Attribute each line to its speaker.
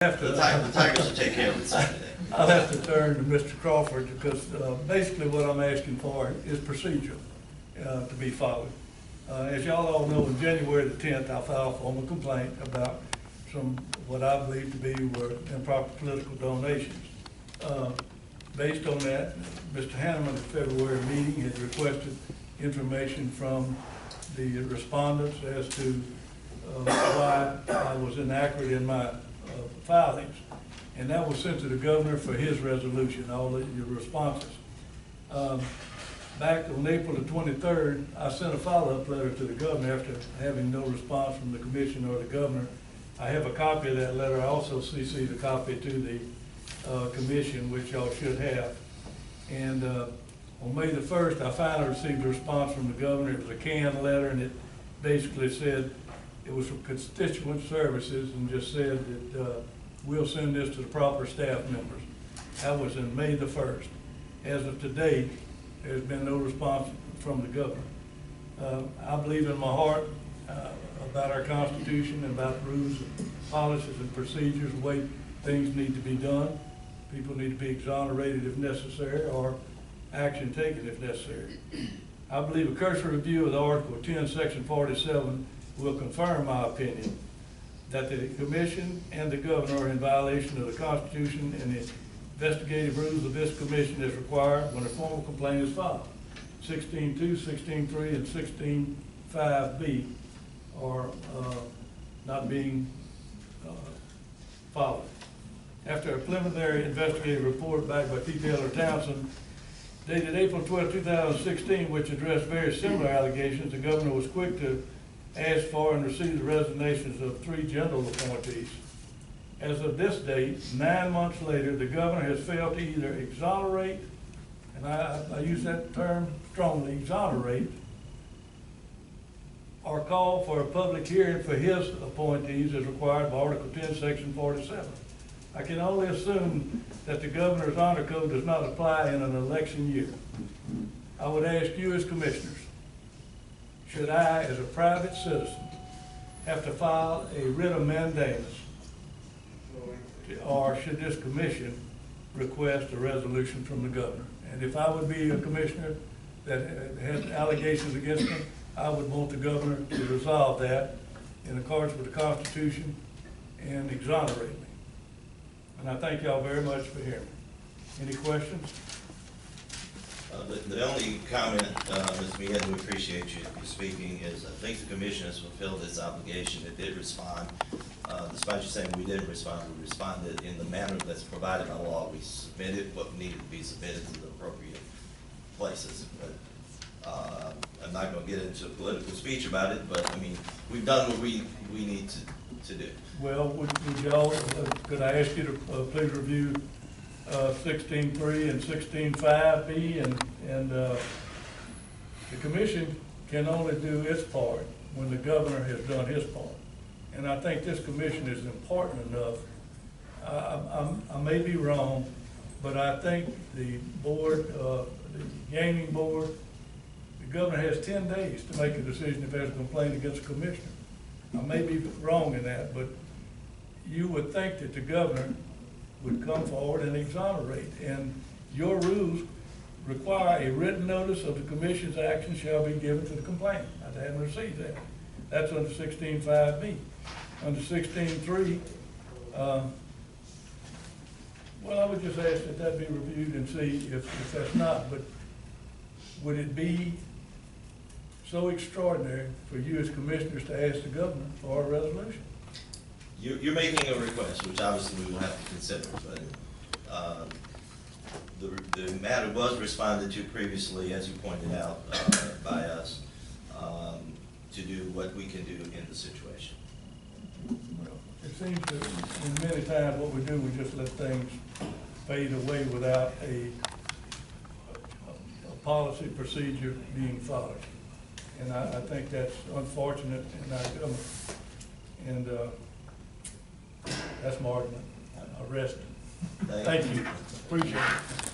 Speaker 1: The Tigers will take care of it Saturday.
Speaker 2: I'll have to turn to Mr. Crawford because basically what I'm asking for is procedure to be followed. As y'all all know, on January the 10th, I filed a formal complaint about some what I believe to be were improper political donations. Based on that, Mr. Hanneman at the February meeting had requested information from the respondents as to why I was inaccurate in my filings, and that was sent to the governor for his resolution, all of your responses. Back on April the 23rd, I sent a follow-up letter to the governor after having no response from the commission or the governor. I have a copy of that letter. I also CC'd a copy to the commission, which y'all should have. And on May the 1st, I finally received a response from the governor. It was a canned letter, and it basically said it was from constituent services and just said that we'll send this to the proper staff members. That was in May the 1st. As of today, there's been no response from the governor. I believe in my heart about our Constitution and about rules and policies and procedures, the way things need to be done. People need to be exonerated if necessary or action taken if necessary. I believe a cursory review of the Article 10, Section 47 will confirm my opinion that the commission and the governor are in violation of the Constitution and the investigative rules of this commission as required when a formal complaint is filed. 16.2, 16.3, and 16.5b are not being followed. After a preliminary investigative report backed by T. Taylor Townsend dated April 12, 2016, which addressed very similar allegations, the governor was quick to ask for and receive the resignations of 3 general appointees. As of this date, 9 months later, the governor has failed to either exonerate, and I use that term strongly, exonerate, or call for a public hearing for his appointees as required by Article 10, Section 47. I can only assume that the governor's honor code does not apply in an election year. I would ask you as commissioners, should I, as a private citizen, have to file a writ of mandamus, or should this commission request a resolution from the governor? And if I would be a commissioner that had allegations against me, I would want the governor to resolve that in accordance with the Constitution and exonerate me. And I thank y'all very much for hearing me. Any questions?
Speaker 1: The only comment, Mr. Millet, we appreciate you speaking, is I think the commission has fulfilled its obligation. It did respond. Despite you saying we didn't respond, we responded in the manner that's provided by law. We submitted what needed to be submitted to the appropriate places. But I'm not going to get into a political speech about it, but I mean, we've done what we need to do.
Speaker 2: Well, would y'all, could I ask you to please review 16.3 and 16.5b, and the commission can only do its part when the governor has done his part. And I think this commission is important enough. I may be wrong, but I think the board, the gaming board, the governor has 10 days to make a decision if there's a complaint against a commissioner. I may be wrong in that, but you would think that the governor would come forward and exonerate. And your rules require a written notice of the commission's action shall be given to the complainant. I haven't received that. That's under 16.5b. Under 16.3, well, I would just ask that that be reviewed and see if that's not. But would it be so extraordinary for you as commissioners to ask the governor for a resolution?
Speaker 1: You're making a request, which obviously we will have to consider, but the matter was responded to previously, as you pointed out, by us, to do what we can do in the situation.
Speaker 2: Well, it seems that in many times what we do, we just let things fade away without a policy procedure being followed. And I think that's unfortunate in our government. And that's my argument. I rest it. Thank you. Appreciate it.